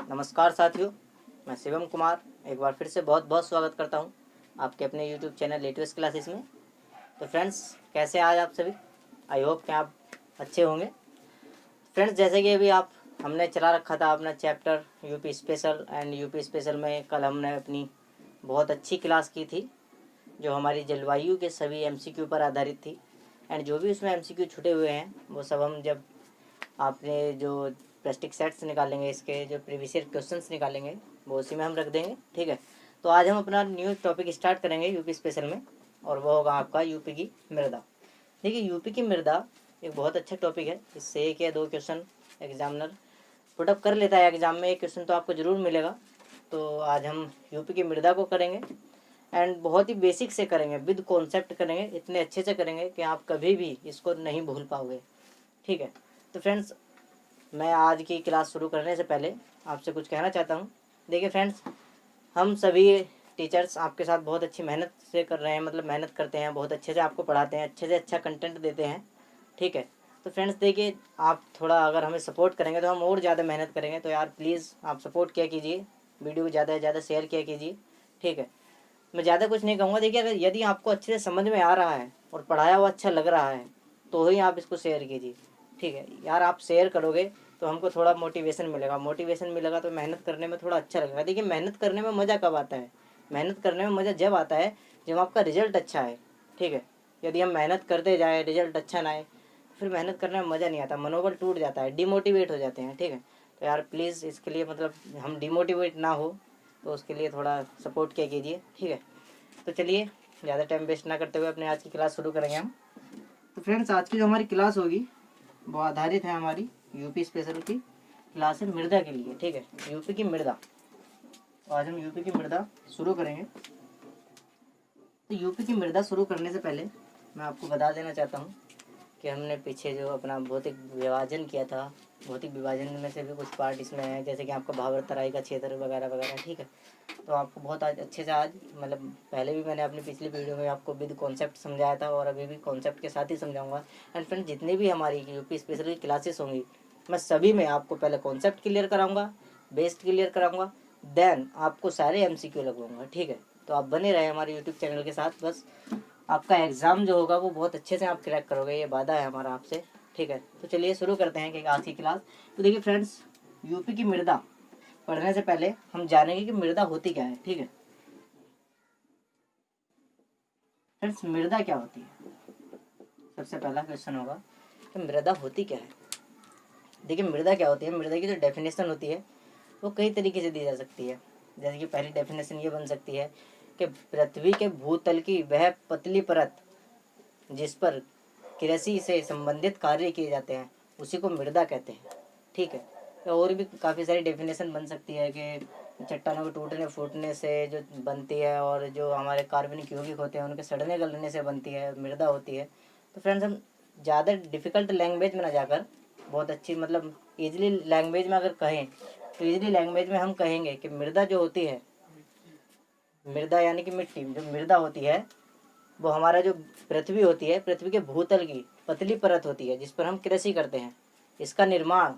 नमस्कार साथियों, मैं शिवम कुमार एक बार फिर से बहुत बहुत स्वागत करता हूं आपके अपने यूट्यूब चैनल लेटेस्ट क्लासेस में। तो फ्रेंड्स, कैसे आज आप सभी? आई होप कि आप अच्छे होंगे। फ्रेंड्स, जैसे कि अभी आप हमने चला रखा था अपना chapter UP special, and UP special में कल हमने अपनी बहुत अच्छी क्लास की थी जो हमारी जलवायु के सभी एमसीक्यू पर आधारित थी। एंड जो भी उसमें एमसीक्यू छुटे हुए हैं वो सब हम जब आपने जो प्लास्टिक सेट्स निकालेंगे, इसके जो प्रीवियस ईयर क्वेश्चंस निकालेंगे वो उसी में हम रख देंगे। ठीक है, तो आज हम अपना न्यू टॉपिक स्टार्ट करेंगे यूपी स्पेशल में, और वो होगा आपका यूपी की मृदा। देखिए, यूपी की मृदा एक बहुत अच्छा टॉपिक है। इससे एक या दो क्वेश्चन एग्जामिनर पुटअप कर लेता है एग्जाम में, एक क्वेश्चन तो आपको ज़रूर मिलेगा। तो आज हम यूपी की मृदा को करेंगे एंड बहुत ही बेसिक से करेंगे, विद कॉन्सेप्ट करेंगे, इतने अच्छे से करेंगे कि आप कभी भी इसको नहीं भूल पाओगे। ठीक है, तो फ्रेंड्स, मैं आज की क्लास शुरू करने से पहले आपसे कुछ कहना चाहता हूँ। देखिए फ्रेंड्स, हम सभी टीचर्स आपके साथ बहुत अच्छी मेहनत से कर रहे हैं, मतलब मेहनत करते हैं, बहुत अच्छे से आपको पढ़ाते हैं, अच्छे से अच्छा कंटेंट देते हैं। ठीक है, तो फ्रेंड्स देखिए, आप थोड़ा अगर हमें सपोर्ट करेंगे तो हम और ज़्यादा मेहनत करेंगे। तो यार प्लीज़ आप सपोर्ट किया कीजिए, वीडियो को ज़्यादा से ज़्यादा शेयर किया कीजिए। ठीक है, मैं ज़्यादा कुछ नहीं कहूँगा। देखिए, अगर यदि आपको अच्छे से समझ में आ रहा है और पढ़ाया हुआ अच्छा लग रहा है तो ही आप इसको शेयर कीजिए। ठीक है यार, आप शेयर करोगे तो हमको थोड़ा मोटिवेशन मिलेगा, मोटिवेशन मिलेगा तो मेहनत करने में थोड़ा अच्छा लगेगा। देखिए, मेहनत करने में मज़ा कब आता है? मेहनत करने में मज़ा जब आता है जब आपका रिजल्ट अच्छा है। ठीक है, यदि हम मेहनत करते जाए, रिजल्ट अच्छा ना आए, फिर मेहनत करने में मज़ा नहीं आता, मनोबल टूट जाता है, डिमोटिवेट हो जाते हैं। ठीक है, तो यार प्लीज़ इसके लिए, मतलब हम डिमोटिवेट ना हो तो उसके लिए थोड़ा सपोर्ट किया कीजिए। ठीक है, तो चलिए ज़्यादा टाइम वेस्ट ना करते हुए अपने आज की क्लास शुरू करेंगे हम। तो फ्रेंड्स, आज की जो हमारी क्लास होगी वो आधारित है हमारी यूपी स्पेशल की क्लास है मृदा के लिए। ठीक है, यूपी की मृदा। तो आज हम यूपी की मृदा शुरू करेंगे। तो यूपी की मृदा शुरू करने से पहले मैं आपको बता देना चाहता हूँ कि हमने पीछे जो अपना भौतिक विभाजन किया था, भौतिक विभाजन में से भी कुछ पार्ट इसमें है, जैसे कि आपका भाबर तराई का क्षेत्र वगैरह वगैरह। ठीक है, तो आपको बहुत आज अच्छे से, आज मतलब पहले भी मैंने अपनी पिछली वीडियो में आपको विद कॉन्सेप्ट समझाया था और अभी भी कॉन्सेप्ट के साथ ही समझाऊंगा। एंड फ्रेंड, जितनी भी हमारी यूपी स्पेशल की क्लासेस होंगी, मैं सभी में आपको पहले कॉन्सेप्ट क्लियर कराऊंगा, बेस्ड क्लियर कराऊंगा, देन आपको सारे एमसीक्यू लगवाऊंगा। ठीक है, तो आप बने रहे हमारे यूट्यूब चैनल के साथ। बस आपका एग्ज़ाम जो होगा वो बहुत अच्छे से आप क्रैक करोगे, ये वादा है हमारा आपसे। ठीक है, तो चलिए शुरू करते हैं कि आज की क्लास। तो देखिए फ्रेंड्स, यूपी की मृदा पढ़ने से पहले हम जानेंगे कि मृदा होती क्या है। ठीक है फ्रेंड्स, मृदा क्या होती है? सबसे पहला क्वेश्चन होगा कि मृदा होती क्या है। देखिए, मृदा क्या होती है, मृदा की जो डेफिनेशन होती है वो कई तरीके से दी जा सकती है। जैसे कि पहली डेफिनेशन ये बन सकती है कि पृथ्वी के भूतल की वह पतली परत जिस पर कृषि से संबंधित कार्य किए जाते हैं उसी को मृदा कहते हैं। ठीक है, तो और भी काफ़ी सारी डेफिनेशन बन सकती है कि चट्टानों के टूटने फूटने से जो बनती है, और जो हमारे कार्बनिक यौगिक होते हैं उनके सड़ने गलने से बनती है, मृदा होती है। तो फ्रेंड्स, हम ज़्यादा डिफ़िकल्ट लैंग्वेज में ना जाकर बहुत अच्छी, मतलब ईजिली लैंग्वेज में अगर कहें तो ईजिली लैंग्वेज में हम कहेंगे कि मृदा जो होती है, मृदा यानी कि मिट्टी, जो मृदा होती है वो हमारा जो पृथ्वी होती है, पृथ्वी के भूतल की पतली परत होती है जिस पर हम कृषि करते हैं। इसका निर्माण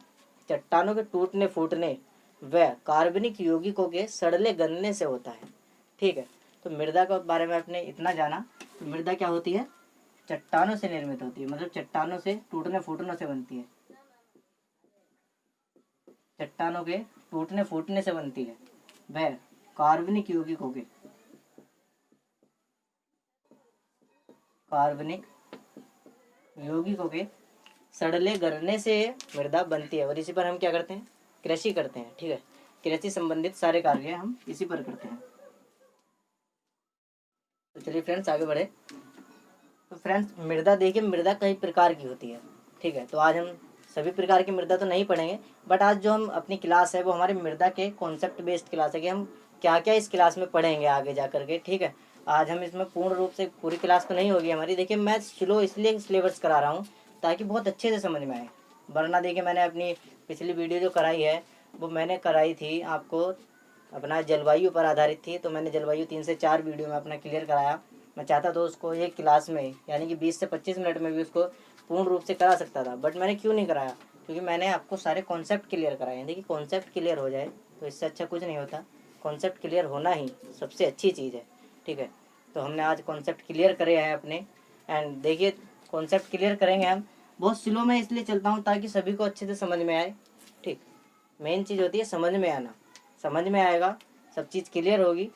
चट्टानों के टूटने फूटने व कार्बनिक यौगिकों के सड़ने गलने से होता है। ठीक है, तो मृदा के बारे में आपने इतना जाना। तो मृदा क्या होती है? चट्टानों से निर्मित होती है, मतलब चट्टानों से टूटने फूटने से बनती है, चट्टानों के टूटने फूटने से बनती है वह कार्बनिक यौगिकों के, कार्बनिक यौगिकों के सड़ने गलने से मृदा बनती है, और इसी पर हम क्या करते हैं? कृषि करते हैं। ठीक है, कृषि संबंधित सारे कार्य हम इसी पर करते हैं। तो चलिए फ्रेंड्स आगे बढ़े। तो फ्रेंड्स, मृदा देखिए, मृदा कई प्रकार की होती है। ठीक है, तो आज हम सभी प्रकार की मृदा तो नहीं पढ़ेंगे, बट आज जो हम अपनी क्लास है वो हमारी मृदा के कॉन्सेप्ट बेस्ड क्लास है कि हम क्या क्या इस क्लास में पढ़ेंगे आगे जा करके। ठीक है, आज हम इसमें पूर्ण रूप से पूरी क्लास तो नहीं होगी हमारी। देखिए, मैं स्लो इसलिए सिलेबस करा रहा हूँ ताकि बहुत अच्छे से समझ में आए, वरना देखिए मैंने अपनी पिछली वीडियो जो कराई है वो मैंने कराई थी आपको अपना जलवायु पर आधारित थी। तो मैंने जलवायु 3 से 4 वीडियो में अपना क्लियर कराया। मैं चाहता तो उसको एक क्लास में यानी कि 20 से 25 मिनट में भी उसको पूर्ण रूप से करा सकता था, बट मैंने क्यों नहीं कराया? क्योंकि मैंने आपको सारे कॉन्सेप्ट क्लियर कराए हैं। देखिए, कॉन्सेप्ट क्लियर हो जाए तो इससे अच्छा कुछ नहीं होता। कॉन्सेप्ट क्लियर होना ही सबसे अच्छी चीज़ है, ठीक है। तो हमने आज कॉन्सेप्ट क्लियर करे हैं अपने। एंड देखिए, कॉन्सेप्ट क्लियर करेंगे हम। बहुत स्लो में इसलिए चलता हूँ ताकि सभी को अच्छे से समझ में आए, ठीक। मेन चीज़ होती है समझ में आना। समझ में आएगा, सब चीज़ क्लियर होगी,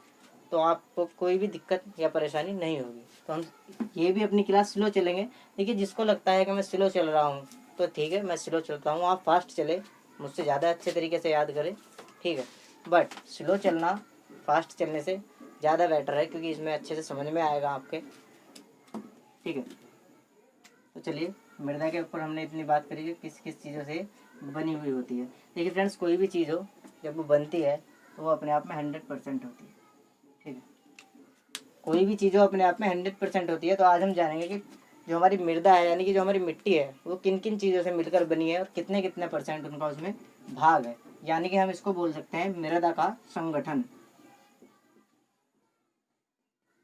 तो आपको कोई भी दिक्कत या परेशानी नहीं होगी। तो हम ये भी अपनी क्लास स्लो चलेंगे। देखिए, जिसको लगता है कि मैं स्लो चल रहा हूँ तो ठीक है, मैं स्लो चलता हूँ, आप फास्ट चले, मुझसे ज़्यादा अच्छे तरीके से याद करें, ठीक है। बट स्लो चलना फास्ट चलने से ज़्यादा बेटर है, क्योंकि इसमें अच्छे से समझ में आएगा आपके, ठीक है। तो चलिए, मृदा के ऊपर हमने इतनी बात करी कि किस किस चीज़ों से बनी हुई होती है। देखिए फ्रेंड्स, कोई भी चीज़ हो जब वो बनती है तो वो अपने आप में 100% होती है, ठीक है। कोई भी चीज़ हो अपने आप में 100% होती है। तो आज हम जानेंगे कि जो हमारी मृदा है, यानी कि जो हमारी मिट्टी है, वो किन किन चीज़ों से मिलकर बनी है और कितने कितने % उनका उसमें भाग है। यानी कि हम इसको बोल सकते हैं मृदा का संगठन।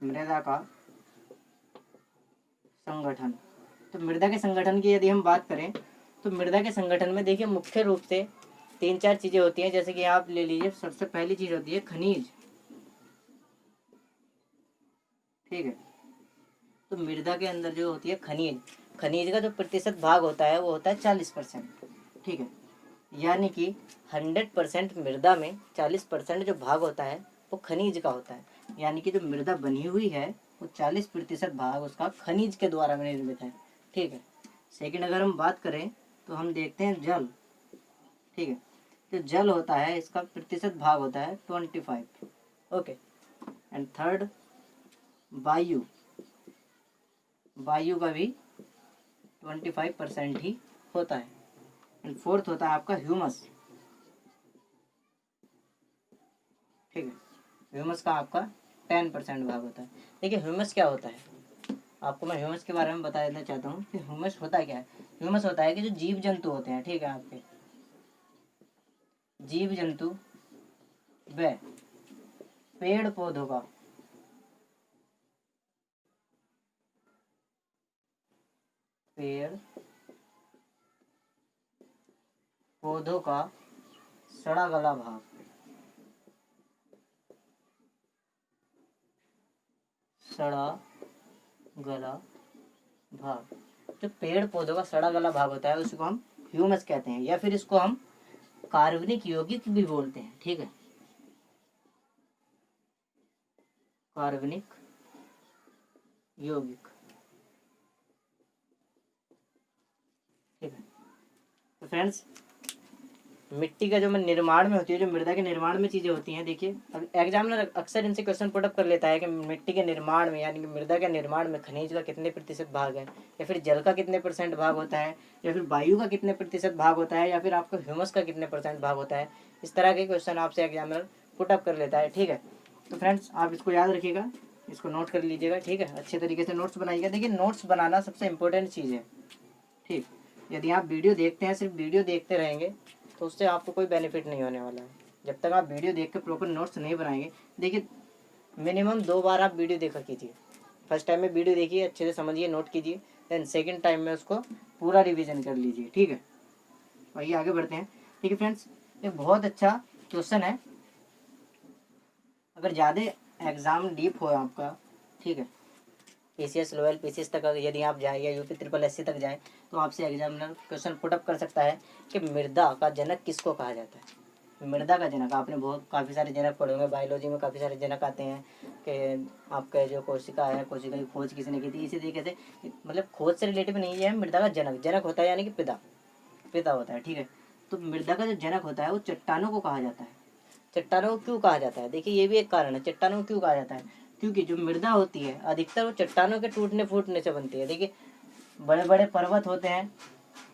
मृदा का संगठन। तो मृदा के संगठन की यदि हम बात करें तो मृदा के संगठन में देखिए मुख्य रूप से 3-4 चीज़ें होती हैं। जैसे कि आप ले लीजिए, सबसे पहली चीज़ होती है खनिज, ठीक है। तो मृदा के अंदर जो होती है खनिज, खनिज का जो प्रतिशत भाग होता है वो होता है 40%, ठीक है। यानी कि 100% मृदा में 40% जो भाग होता है वो खनिज का होता है। यानी कि जो मृदा बनी हुई है वो 40% भाग उसका खनिज के द्वारा निर्मित है, ठीक है। सेकंड अगर हम बात करें तो हम देखते हैं जल, ठीक है। जो जल होता है इसका प्रतिशत भाग होता है 25, ओके। एंड थर्ड वायु, वायु का भी 25% ही होता है। एंड फोर्थ होता है आपका ह्यूमस, ठीक है। ह्यूमस का आपका 10% भाग होता है। देखिए ह्यूमस क्या होता है, आपको मैं ह्यूमस के बारे में बता देना चाहता हूँ कि ह्यूमस होता क्या है। ह्यूमस होता है कि जो जीव जंतु होते हैं, ठीक है, आपके जीव जंतु व पेड़ पौधों का पेड़ पौधों का सड़ा गला भाग, सड़ा गला भाग। जो पेड़ पौधों का सड़ा गला भाग होता है उसको हम ह्यूमस कहते हैं, या फिर इसको हम कार्बनिक यौगिक भी बोलते हैं, ठीक है। कार्बनिक यौगिक, ठीक है। तो फ्रेंड्स, मिट्टी का जो निर्माण में होती है, जो मृदा के निर्माण में चीज़ें होती हैं, देखिए अब एग्जामिनर अक्सर इनसे क्वेश्चन पुटअप कर लेता है कि मिट्टी के निर्माण में, यानी कि मृदा के निर्माण में खनिज का कितने प्रतिशत भाग है, या फिर जल का कितने % भाग होता है, या फिर वायु का कितने प्रतिशत भाग होता है, या फिर आपका ह्यूमस का कितने % भाग होता है। इस तरह के क्वेश्चन आपसे एग्जामिनर पुटअप कर लेता है, ठीक है। तो फ्रेंड्स, आप इसको याद रखिएगा, इसको नोट कर लीजिएगा, ठीक है। अच्छे तरीके से नोट्स बनाइएगा। देखिए नोट्स बनाना सबसे इम्पोर्टेंट चीज़ है, ठीक। यदि आप वीडियो देखते हैं, सिर्फ वीडियो देखते रहेंगे तो उससे आपको कोई बेनिफिट नहीं होने वाला है। जब तक आप वीडियो देख के प्रॉपर नोट्स नहीं बनाएंगे, देखिए मिनिमम 2 बार आप वीडियो देखा कीजिए। फर्स्ट टाइम में वीडियो देखिए, अच्छे से समझिए, नोट कीजिए, देन सेकंड टाइम में उसको पूरा रिवीजन कर लीजिए, ठीक है। आइए आगे बढ़ते हैं, ठीक है फ्रेंड्स। एक बहुत अच्छा क्वेश्चन है, अगर ज़्यादा एग्ज़ाम डीप हो आपका, ठीक है, PCS लोअर PCS तक यदि आप जाए या UP SSC तक जाए, तो आपसे एग्जामिनर क्वेश्चन पुटअप कर सकता है कि मृदा का जनक किसको कहा जाता है। मृदा का जनक, आपने बहुत काफ़ी सारे जनक पढ़े होंगे, बायोलॉजी में काफ़ी सारे जनक आते हैं कि आपके जो कोशिका है, कोशिका की खोज किसने की थी। इसी तरीके से मतलब खोज से रिलेटिव नहीं है, मृदा का जनक, जनक होता है यानी कि पिता, पिता होता है, ठीक है। तो मृदा का जो जनक होता है वो चट्टानों को कहा जाता है। चट्टानों को क्यों कहा जाता है, देखिए ये भी एक कारण है, चट्टानों को क्यों कहा जाता है, क्योंकि जो मृदा होती है अधिकतर वो चट्टानों के टूटने फूटने से बनती है। देखिए बड़े बड़े पर्वत होते हैं,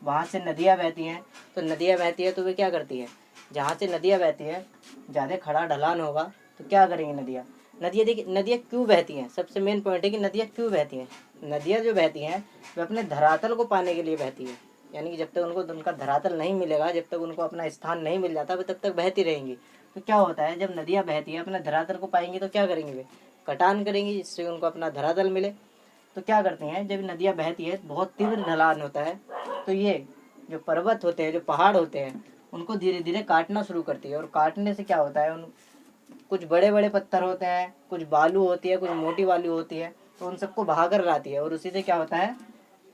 वहाँ से नदियाँ बहती हैं, तो नदियाँ बहती है तो वे क्या करती है, जहाँ से नदियाँ बहती है ज़्यादा खड़ा ढलान होगा तो क्या करेंगी नदियाँ, नदियाँ देखिए नदियाँ क्यों बहती हैं, सबसे मेन पॉइंट है कि नदियाँ क्यों बहती हैं। नदियाँ जो बहती हैं वे अपने धरातल को पाने के लिए बहती है, यानी कि जब तक उनको उनका धरातल नहीं मिलेगा, जब तक उनको अपना स्थान नहीं मिल जाता, वे तब तक बहती रहेंगी। तो क्या होता है, जब नदियाँ बहती हैं अपने धरातल को पाएंगी तो क्या करेंगे, वे कटान करेंगी जिससे उनको अपना धरातल मिले। तो क्या करते हैं, जब नदियाँ बहती है बहुत तीव्र ढलान होता है, तो ये जो पर्वत होते हैं, जो पहाड़ होते हैं, उनको धीरे धीरे काटना शुरू करती है। और काटने से क्या होता है, कुछ बड़े बड़े पत्थर होते हैं, कुछ बालू होती है, कुछ मोटी बालू होती है, तो उन सबको बहा कर लाती है और उसी से क्या होता है,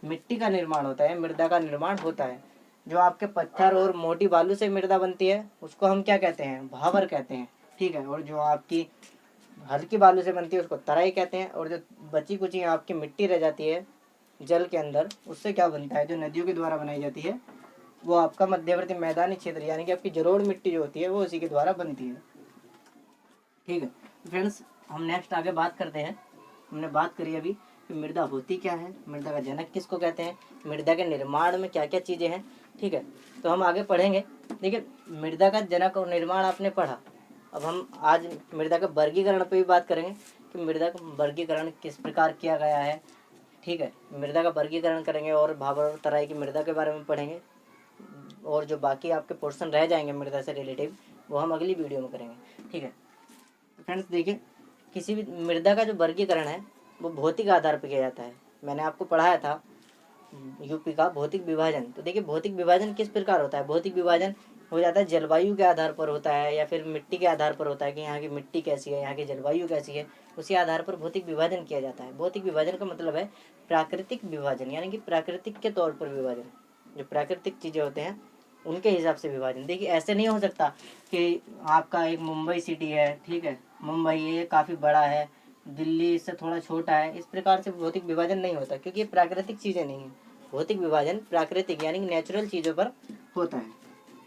मिट्टी का निर्माण होता है, मृदा का निर्माण होता है। जो आपके पत्थर और मोटी बालू से मृदा बनती है उसको हम क्या कहते हैं, भावर कहते हैं, ठीक है। और जो आपकी हल्की बालू से बनती है उसको तराई कहते हैं। और जो बची कुची आपकी मिट्टी रह जाती है जल के अंदर, उससे क्या बनता है, जो नदियों के द्वारा बनाई जाती है, वो आपका मध्यवर्ती मैदानी क्षेत्र यानी कि आपकी जलोढ़ मिट्टी जो होती है वो उसी के द्वारा बनती है, ठीक है। फ्रेंड्स, हम नेक्स्ट आगे बात करते हैं। हमने बात करी अभी कि मृदा होती क्या है, मृदा का जनक किसको कहते हैं, मृदा के निर्माण में क्या क्या चीज़ें हैं, ठीक है। तो हम आगे पढ़ेंगे। देखिए, मृदा का जनक और निर्माण आपने पढ़ा। अब हम आज मृदा का वर्गीकरण पे भी बात करेंगे कि मृदा का वर्गीकरण किस प्रकार किया गया है, ठीक है। मृदा का वर्गीकरण करेंगे और भाबर और तराई की मृदा के बारे में पढ़ेंगे। और जो बाकी आपके पोर्शन रह जाएंगे मृदा से रिलेटिव, वो हम अगली वीडियो में करेंगे, ठीक है। फ्रेंड्स देखिए, किसी भी मृदा का जो वर्गीकरण है वो भौतिक आधार पर किया जाता है। मैंने आपको पढ़ाया था यूपी का भौतिक विभाजन। तो देखिए, भौतिक विभाजन किस प्रकार होता है, भौतिक विभाजन हो जाता है जलवायु के आधार पर होता है, या फिर मिट्टी के आधार पर होता है कि यहाँ की मिट्टी कैसी है, यहाँ की जलवायु कैसी है, उसी आधार पर भौतिक विभाजन किया जाता है। भौतिक विभाजन का मतलब है प्राकृतिक विभाजन, यानी कि प्राकृतिक के तौर पर विभाजन। जो प्राकृतिक चीज़ें होते हैं उनके हिसाब से विभाजन। देखिए, ऐसे नहीं हो सकता कि आपका एक मुंबई सिटी है, ठीक है, मुंबई ये काफ़ी बड़ा है, दिल्ली इससे थोड़ा छोटा है, इस प्रकार से भौतिक विभाजन नहीं होता, क्योंकि ये प्राकृतिक चीज़ें नहीं हैं। भौतिक विभाजन प्राकृतिक यानी नेचुरल चीज़ों पर होता है,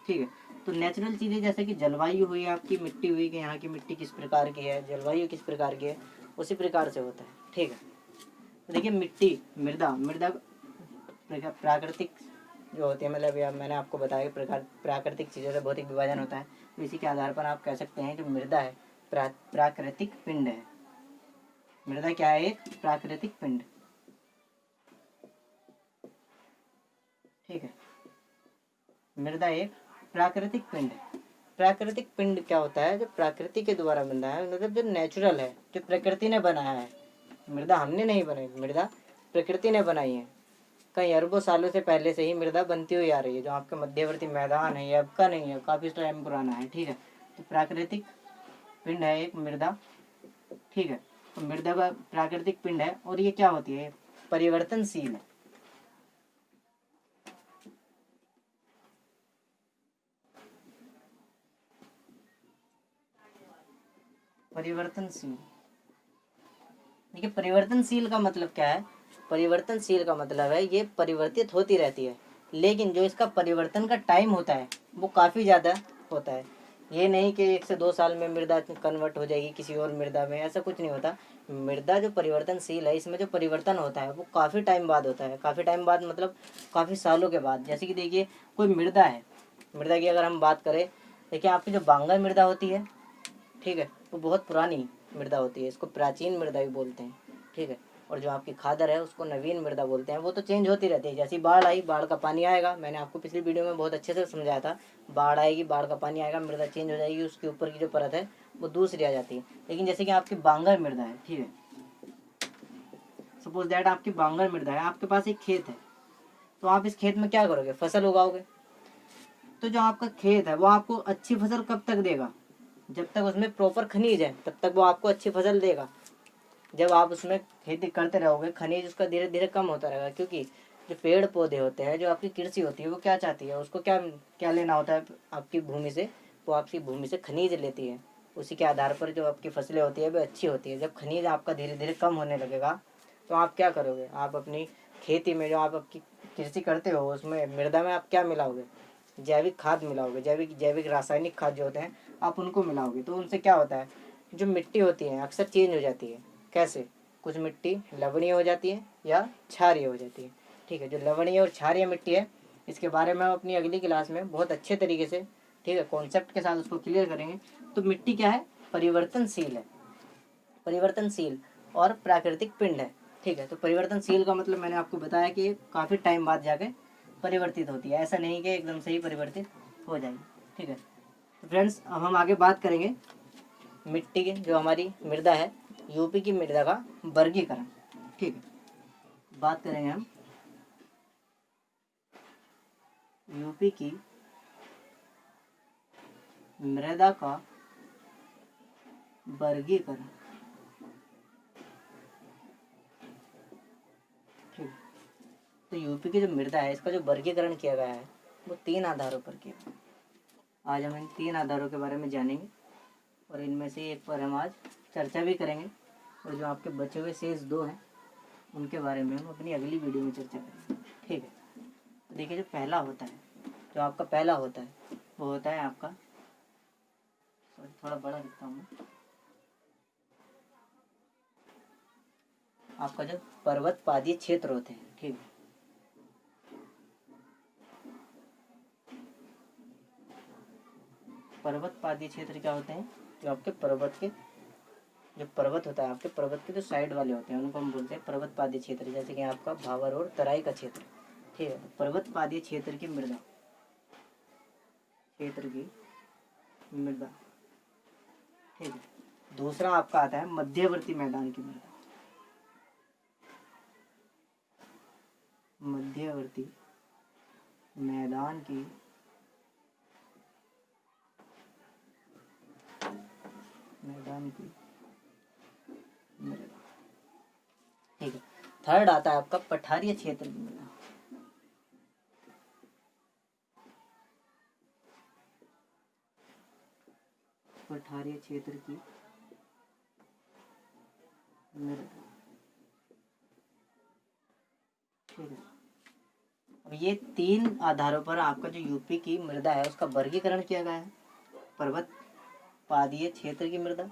ठीक है। तो नेचुरल चीज़ें जैसे कि जलवायु हुई, आपकी मिट्टी हुई कि यहाँ की मिट्टी किस प्रकार की है, जलवायु किस प्रकार की है, उसी प्रकार से होता है, ठीक है। तो देखिए, मिट्टी, मृदा, मृदा प्राकृतिक जो होती है, मतलब यार मैंने आपको बताया कि प्राकृतिक चीज़ों से भौतिक विभाजन होता है। तो इसी के आधार पर आप कह सकते हैं कि मृदा है प्राकृतिक पिंड है। मृदा क्या है, एक प्राकृतिक पिंड, ठीक है। मृदा एक प्राकृतिक पिंड है। प्राकृतिक पिंड क्या होता है, जो प्रकृति के द्वारा बना है, मतलब जो नेचुरल है, जो प्रकृति ने बनाया है। मृदा हमने नहीं बनाई, मृदा प्रकृति ने बनाई है। कई अरबों सालों से पहले से ही मृदा बनती हुई आ रही है। जो आपका मध्यवर्ती मैदान है ये अब का नहीं है, काफ़ी टाइम पुराना है, ठीक है। तो प्राकृतिक पिंड है एक मृदा, ठीक है। तो मृदा का प्राकृतिक पिंड है और ये क्या होती है, परिवर्तनशील है। परिवर्तनशील, देखिए परिवर्तनशील का मतलब क्या है, परिवर्तनशील का मतलब है ये परिवर्तित होती रहती है, लेकिन जो इसका परिवर्तन का टाइम होता है वो काफ़ी ज़्यादा होता है। ये नहीं कि 1 से 2 साल में मृदा कन्वर्ट हो जाएगी किसी और मृदा में, ऐसा कुछ नहीं होता। मृदा जो परिवर्तनशील है, इसमें जो परिवर्तन होता है वो काफ़ी टाइम बाद होता है। काफ़ी टाइम बाद मतलब काफ़ी सालों के बाद। जैसे कि देखिए, कोई मृदा है, मृदा की अगर हम बात करें, देखिए आपकी जो बांगर मृदा होती है, ठीक है, वो बहुत पुरानी मृदा होती है, इसको प्राचीन मृदा भी बोलते हैं, ठीक है। और जो आपकी खादर है उसको नवीन मृदा बोलते हैं। वो तो चेंज होती रहती है, जैसी बाढ़ आई, बाढ़ का पानी आएगा, मैंने आपको पिछली वीडियो में बहुत अच्छे से समझाया था। बाढ़ आएगी, बाढ़ का पानी आएगा, मृदा चेंज हो जाएगी, उसके ऊपर की जो परत है वो दूसरी आ जाती है। लेकिन जैसे कि आपकी बांगर मृदा है, ठीक है, सपोज दैट आपकी बांगर मृदा है, आपके पास एक खेत है, तो आप इस खेत में क्या करोगे, फसल उगाओगे। तो जो आपका खेत है वो आपको अच्छी फसल कब तक देगा, जब तक उसमें प्रॉपर खनिज है तब तक वो आपको अच्छी फसल देगा। जब आप उसमें खेती करते रहोगे, खनिज उसका धीरे धीरे कम होता रहेगा, क्योंकि जो पेड़ पौधे होते हैं, जो आपकी कृषि होती है, वो क्या चाहती है, उसको क्या क्या लेना होता है आपकी भूमि से, वो आपकी भूमि से खनिज लेती है। उसी के आधार पर जो आपकी फसलें होती है वो अच्छी होती है। जब खनिज आपका धीरे धीरे कम होने लगेगा तो आप क्या करोगे, आप अपनी खेती में जो आप आपकी कृषि करते हो उसमें मृदा में आप क्या मिलाओगे, जैविक खाद मिलाओगे, जैविक रासायनिक खाद जो होते हैं आप उनको मिलाओगे। तो उनसे क्या होता है, जो मिट्टी होती है अक्सर चेंज हो जाती है। कैसे, कुछ मिट्टी लवणीय हो जाती है या क्षारीय हो जाती है, ठीक है। जो लवणीय और क्षारीय मिट्टी है, इसके बारे में हम अपनी अगली क्लास में बहुत अच्छे तरीके से, ठीक है, कॉन्सेप्ट के साथ उसको क्लियर करेंगे। तो मिट्टी क्या है, परिवर्तनशील है, परिवर्तनशील और प्राकृतिक पिंड है, ठीक है। तो परिवर्तनशील का मतलब मैंने आपको बताया कि काफ़ी टाइम बाद जाके परिवर्तित होती है, ऐसा नहीं कि एकदम से ही परिवर्तित हो जाएगी, ठीक है। तो फ्रेंड्स, अब हम आगे बात करेंगे मिट्टी की, जो हमारी मृदा है, यूपी की मृदा का वर्गीकरण, ठीक है। बात करेंगे हम यूपी की मृदा का वर्गीकरण। ठीक। तो यूपी की जो मृदा है इसका जो वर्गीकरण किया गया है वो 3 आधारों पर किया गया है। आज हम इन 3 आधारों के बारे में जानेंगे और इनमें से एक पर हम आज चर्चा भी करेंगे, और जो आपके बचे हुए शेष 2 हैं उनके बारे में हम अपनी अगली वीडियो में चर्चा करेंगे। ठीक है। तो देखिए, जो पहला होता है, जो आपका पहला होता है वो होता है आपका, सॉरी थोड़ा बड़ा लिखता हूँ मैं, आपका जो पर्वत पादीय क्षेत्र होते हैं। ठीक है। पर्वत पादीय क्षेत्र क्या होते हैं? जो आपके पर्वत के, जो पर्वत होता है आपके पर्वत के जो साइड वाले होते हैं उनको हम बोलते हैं पर्वत पादीय क्षेत्र। जैसे कि आपका भावर और तराई का क्षेत्र। ठीक है। पर्वत पादीय क्षेत्र की मृदा, क्षेत्र की मृदा। ठीक है। दूसरा आपका आता है मध्यवर्ती मैदान की मृदा। मध्यवर्ती मैदान की मृदा। ठीक है। थर्ड आता है आपका पठारीय क्षेत्र की मृदा। पठारीय क्षेत्र की मृदा। ठीक है। अब ये 3 आधारों पर आपका जो यूपी की मृदा है उसका वर्गीकरण किया गया है। पर्वत पादीय क्षेत्र की मृदा,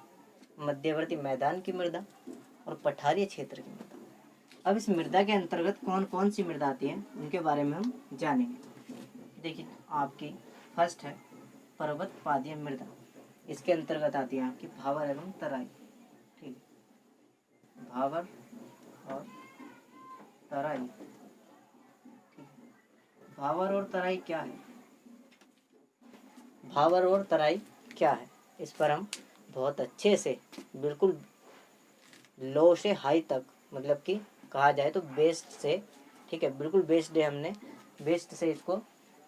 मध्यवर्ती मैदान की मृदा और पठारीय क्षेत्र की मृदा। अब इस मृदा के अंतर्गत कौन कौन सी मृदा आती है उनके बारे में हम जानेंगे। देखिए, आपकी फर्स्ट है पर्वत पादीय मृदा। इसके अंतर्गत आती है आपकी भावर एवं तराई। ठीक है। भावर और तराई। भावर और तराई क्या है? भावर और तराई क्या है, इस पर हम बहुत अच्छे से, बिल्कुल लो से हाई तक, मतलब कि कहा जाए तो बेस्ट से, ठीक है, बिल्कुल बेस्ट डे हमने बेस्ट से इसको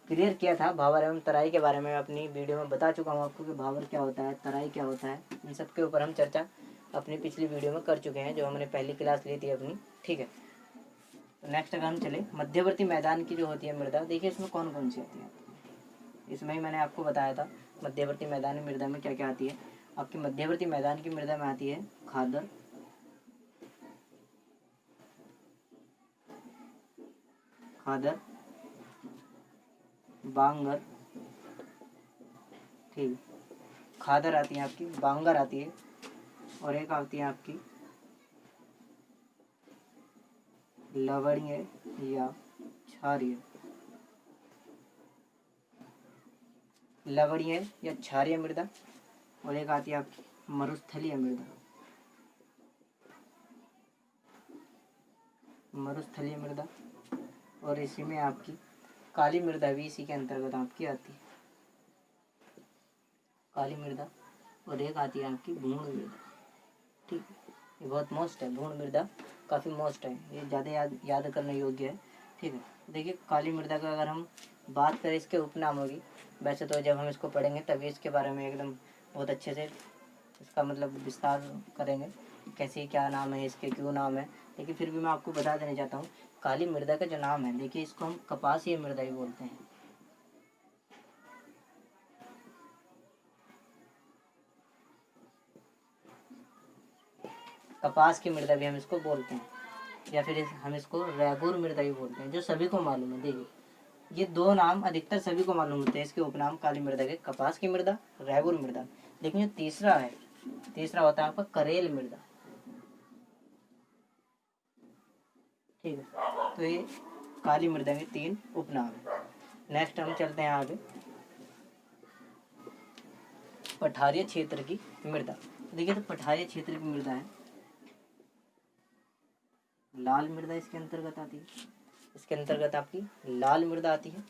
क्लियर किया था। भावर एवं तराई के बारे में अपनी वीडियो में बता चुका हूँ आपको कि भावर क्या होता है, तराई क्या होता है। इन सब के ऊपर हम चर्चा अपनी पिछली वीडियो में कर चुके हैं, जो हमने पहली क्लास ली थी अपनी। ठीक है। तो नेक्स्ट अगर हम चले मध्यवर्ती मैदान की जो होती है मृदा, देखिए इसमें कौन कौन सी आती है। इसमें ही मैंने आपको बताया था मध्यवर्ती मैदान की मृदा में क्या क्या आती है। आपकी मध्यवर्ती मैदान की मृदा में आती है खादर, खादर, बांगर। ठीक। खादर आती है आपकी, बांगर आती है, और एक आती है आपकी लवणीय या क्षारीय। लवणीय या क्षारीय मृदा, और एक आती है आपकी मरुस्थलीय मृदा। मरुस्थलीय मृदा, और इसी में आपकी काली मृदा भी इसी के अंतर्गत आपकी आती है, काली मृदा। और एक आती है आपकी भूण मृदा। ठीक है। ये बहुत मोस्ट है, भूण मृदा काफ़ी मोस्ट है, ये ज़्यादा याद करने योग्य है। ठीक है। देखिए, काली मृदा का अगर हम बात करें इसके उपनामों की, वैसे तो जब हम इसको पढ़ेंगे तभी इसके बारे में एकदम बहुत अच्छे से इसका मतलब विस्तार करेंगे, कैसे क्या नाम है इसके, क्यों नाम है। लेकिन फिर भी मैं आपको बता देना चाहता हूँ, काली मृदा का जो नाम है, देखिए इसको हम कपासीय मृदा ही बोलते हैं। कपास की मृदा भी हम इसको बोलते हैं, या फिर हम इसको रैगुर मृदा भी बोलते हैं, जो सभी को मालूम है। देखिए, ये 2 नाम अधिकतर सभी को मालूम होते हैं, इसके उपनाम काली मृदा के, कपास की मृदा, रैगुर मृदा। लेकिन जो तीसरा है, तीसरा होता है आपका करेल मृदा। ठीक है। तो ये काली मृदा के 3 उपनाम है। नेक्स्ट हम चलते हैं आगे, पठारीय क्षेत्र की मृदा। देखिए, तो पठारीय क्षेत्र की मृदा है, लाल मृदा इसके अंतर्गत आती है। इसके अंतर्गत आपकी लाल मृदा आती है,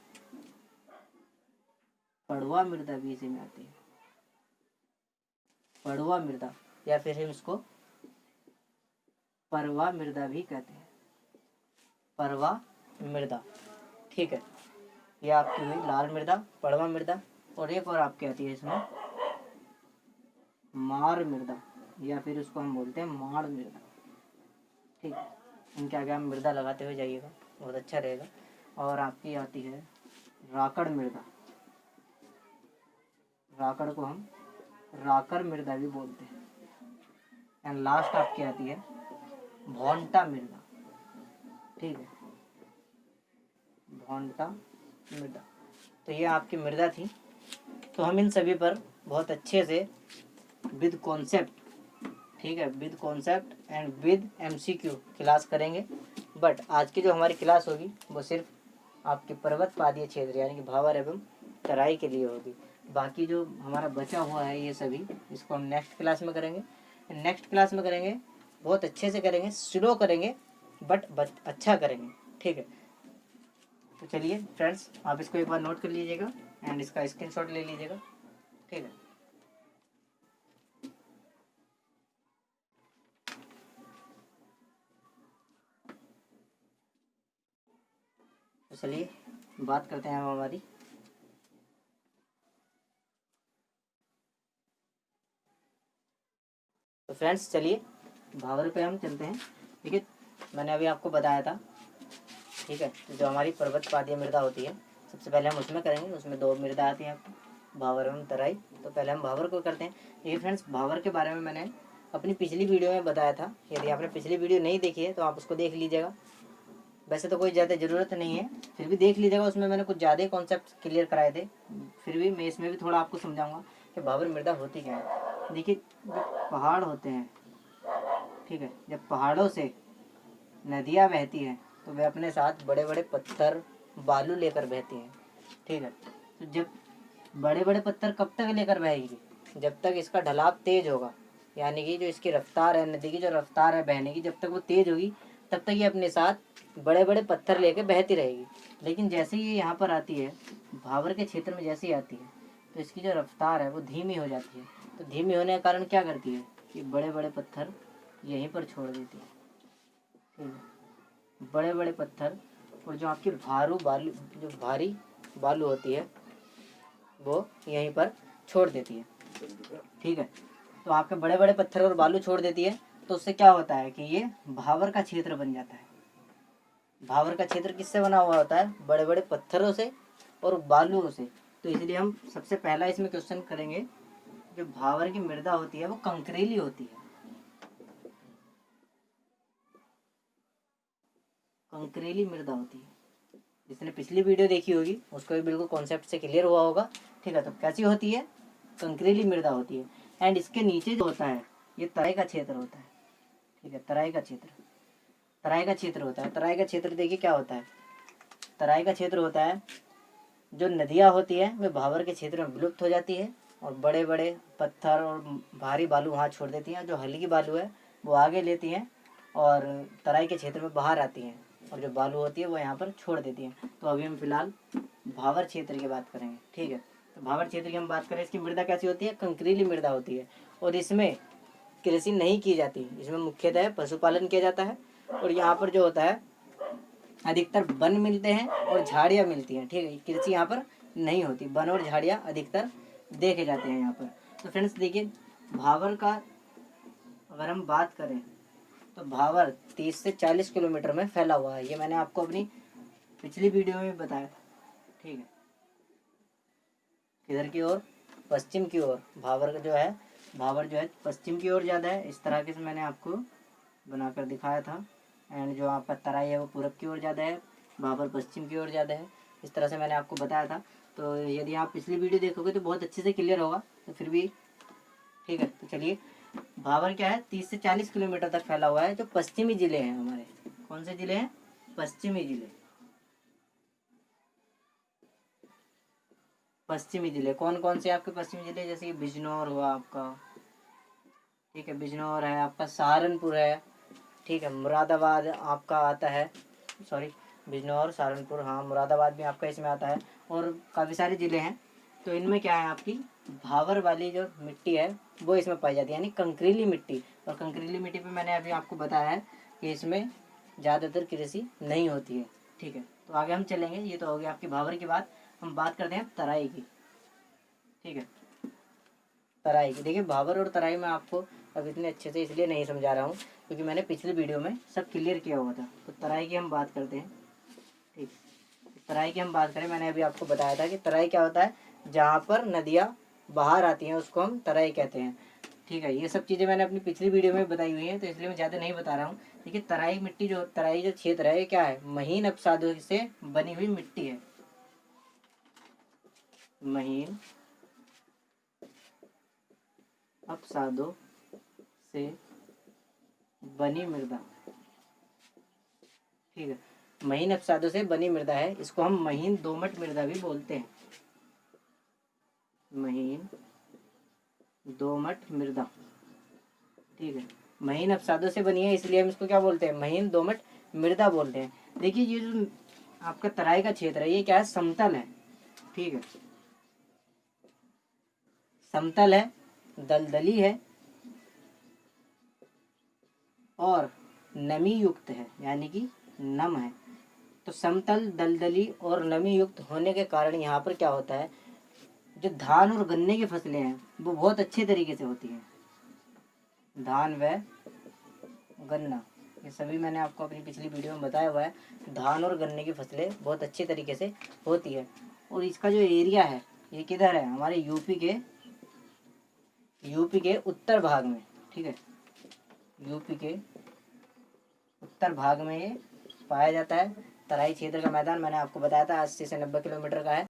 पड़वा मृदा भी इसी में आती है, पड़वा मृदा, या फिर हम इसको परवा मृदा भी कहते हैं, परवा मृदा। ठीक है। ये आपकी हुई लाल मृदा, पड़वा मृदा, और एक और आपकी आती है इसमें मार मृदा, या फिर उसको हम बोलते हैं माड़ मृदा। ठीक है, इनके आगे हम मृदा लगाते हुए जाइएगा, बहुत अच्छा रहेगा। और आपकी आती है राकड़ मृदा, राकड़ को हम राकर मृदा भी बोलते हैं। एंड लास्ट आपकी आती है भोंटा मृदा। ठीक है, भोंटा मृदा। तो ये आपकी मृदा थी। तो हम इन सभी पर बहुत अच्छे से विद कॉन्सेप्ट, ठीक है, with concept and with MCQ class करेंगे। बट आज की जो हमारी क्लास होगी वो सिर्फ आपके पर्वत पादीय क्षेत्र यानी कि भावर एवं तराई के लिए होगी। बाकी जो हमारा बचा हुआ है ये सभी, इसको हम नेक्स्ट क्लास में करेंगे। नेक्स्ट क्लास में करेंगे, बहुत अच्छे से करेंगे, स्लो करेंगे बट अच्छा करेंगे। ठीक है, तो चलिए फ्रेंड्स, आप इसको एक बार नोट कर लीजिएगा एंड इसका स्क्रीनशॉट ले लीजिएगा। ठीक है, तो चलिए बात करते हैं हम हमारी। तो फ्रेंड्स चलिए भावर पे हम चलते हैं। ठीक है, मैंने अभी आपको बताया था। ठीक है, तो जो हमारी पर्वत पादीय मृदा होती है, सबसे पहले हम उसमें करेंगे। उसमें 2 मृदा आती हैं आपको, भावर एवं तराई। तो पहले हम भावर को करते हैं। देखिए फ्रेंड्स, भावर के बारे में मैंने अपनी पिछली वीडियो में बताया था। यदि आपने पिछली वीडियो नहीं देखी है तो आप उसको देख लीजिएगा। वैसे तो कोई ज़्यादा ज़रूरत नहीं है, फिर भी देख लीजिएगा। उसमें मैंने कुछ ज़्यादा कॉन्सेप्ट क्लियर कराए थे। फिर भी मैं इसमें भी थोड़ा आपको समझाऊंगा कि भावर मृदा होती क्या है। देखिए, जो पहाड़ होते हैं, ठीक है, जब पहाड़ों से नदियाँ बहती हैं तो वे अपने साथ बड़े बड़े पत्थर, बालू लेकर बहती हैं। ठीक है, तो जब बड़े बड़े पत्थर कब तक लेकर बहेगी? जब तक इसका ढलाव तेज होगा, यानी कि जो इसकी रफ्तार है, नदी की जो रफ्तार है बहने की, जब तक वो तेज होगी तब तक ये अपने साथ बड़े बड़े पत्थर लेकर बहती रहेगी। लेकिन जैसे ही ये यहाँ पर आती है, भावर के क्षेत्र में जैसे ही आती है, तो इसकी जो रफ्तार है वो धीमी हो जाती है। तो धीमी होने के कारण क्या करती है कि बड़े बड़े पत्थर यहीं पर छोड़ देती है। ठीक है, बड़े बड़े पत्थर और जो आपकी जो भारी बालू होती है वो यहीं पर छोड़ देती है। ठीक है, तो आपके बड़े बड़े पत्थर और बालू छोड़ देती है, तो उससे क्या होता है कि ये भावर का क्षेत्र बन जाता है। भावर का क्षेत्र किससे बना हुआ होता है? बड़े बड़े पत्थरों से और बालुओं से। तो इसलिए हम सबसे पहला इसमें क्वेश्चन करेंगे, जो भावर की मृदा होती है वो कंकरेली होती है। कंकरेली मृदा होती है। जिसने पिछली वीडियो देखी होगी उसको भी बिल्कुल कॉन्सेप्ट से क्लियर हुआ होगा। ठीक है, तो कैसी होती है? कंकरेली मृदा होती है। एंड इसके नीचे जो होता है ये तराई का क्षेत्र होता है। ठीक है, तराई का क्षेत्र, तराई का क्षेत्र होता है। तराई का क्षेत्र देखिए क्या होता है। तराई का क्षेत्र होता है, जो नदियाँ होती है वे भावर के क्षेत्र में विलुप्त हो जाती है और बड़े बड़े पत्थर और भारी बालू वहाँ छोड़ देती हैं। जो हल्की बालू है वो आगे लेती हैं और तराई के क्षेत्र में बाहर आती हैं, और जो बालू होती है वो यहाँ पर छोड़ देती हैं। तो अभी हम फिलहाल भावर क्षेत्र की बात करेंगे। ठीक है, तो भावर क्षेत्र की हम बात करें, इसकी मृदा कैसी होती है? कंकरीली मृदा होती है और इसमें कृषि नहीं की जाती। इसमें मुख्यतः पशुपालन किया जाता है और यहाँ पर जो होता है अधिकतर वन मिलते हैं और झाड़ियाँ मिलती हैं। ठीक है, कृषि यहाँ पर नहीं होती, वन और झाड़ियाँ अधिकतर देखे जाते हैं यहाँ पर। तो फ्रेंड्स देखिए, भावर का अगर हम बात करें तो भावर 30 से 40 किलोमीटर में फैला हुआ है। ये मैंने आपको अपनी पिछली वीडियो में बताया था। ठीक है, इधर की ओर पश्चिम की ओर भावर का जो है, भावर जो है पश्चिम की ओर ज़्यादा है। इस तरह के से मैंने आपको बनाकर दिखाया था। एंड जो आपका तराई है वो पूरब की ओर ज़्यादा है, भावर पश्चिम की ओर ज़्यादा है। इस तरह से मैंने आपको बताया था। तो यदि आप पिछली वीडियो देखोगे तो बहुत अच्छे से क्लियर होगा। तो फिर भी ठीक है, तो चलिए, भावर क्या है? 30 से 40 किलोमीटर तक फैला हुआ है। जो पश्चिमी ज़िले हैं हमारे, कौन से ज़िले हैं? पश्चिमी ज़िले। पश्चिमी ज़िले कौन कौन से आपके पश्चिमी ज़िले? जैसे कि बिजनौर हुआ आपका, ठीक है, बिजनौर है आपका, सहारनपुर है, ठीक है, मुरादाबाद आपका आता है, सॉरी, बिजनौर, सहारनपुर, हाँ, मुरादाबाद भी आपका इसमें आता है और काफ़ी सारे ज़िले हैं। तो इनमें क्या है, आपकी भावर वाली जो मिट्टी है वो इसमें पाई जाती है, यानी कंकरीली मिट्टी। और कंकरीली मिट्टी पे मैंने अभी आपको बताया है कि इसमें ज़्यादातर कृषि नहीं होती है। ठीक है, तो आगे हम चलेंगे। ये तो हो गया आपकी भावर की बात। हम बात करते हैं तराई की। ठीक है। तराई की देखिए, भाबर और तराई मैं आपको अब इतने अच्छे से इसलिए नहीं समझा रहा हूँ क्योंकि मैंने पिछले वीडियो में सब क्लियर किया हुआ था। तो तराई की हम बात करते हैं। ठीक, तराई की हम बात करें, मैंने अभी आपको बताया था कि तराई क्या होता है, जहाँ पर नदियाँ बाहर आती हैं उसको हम तराई कहते हैं। ठीक है, ये सब चीज़ें मैंने अपनी पिछली वीडियो में बताई हुई हैं, तो इसलिए मैं ज़्यादा नहीं बता रहा हूँ। देखिए, तराई मिट्टी जो तराई जो क्षेत्र है ये क्या है, महीन अपसादों से बनी हुई मिट्टी है। महीन अपसादों से बनी मृदा। ठीक है, महीन अपसादों से बनी मृदा है, इसको हम महीन दोमट मृदा भी बोलते हैं। महीन दोमट मृदा। ठीक है, महीन अपसादों से बनी है इसलिए हम इसको क्या बोलते हैं, महीन दोमट मृदा बोलते हैं। देखिए, ये जो आपका तराई का क्षेत्र है ये क्या है, समतल है। ठीक है, समतल है, दलदली है और नमी युक्त है, यानी कि नम है। तो समतल, दलदली और नमी युक्त होने के कारण यहाँ पर क्या होता है, जो धान और गन्ने की फसलें हैं वो बहुत अच्छे तरीके से होती हैं। धान व गन्ना, ये सभी मैंने आपको अपनी पिछली वीडियो में बताया हुआ है। धान और गन्ने की फसलें बहुत अच्छे तरीके से होती है। और इसका जो एरिया है ये किधर है, हमारे यूपी के उत्तर भाग में। ठीक है, यूपी के उत्तर भाग में ये पाया जाता है। तराई क्षेत्र का मैदान मैंने आपको बताया था 80 से 90 किलोमीटर का है।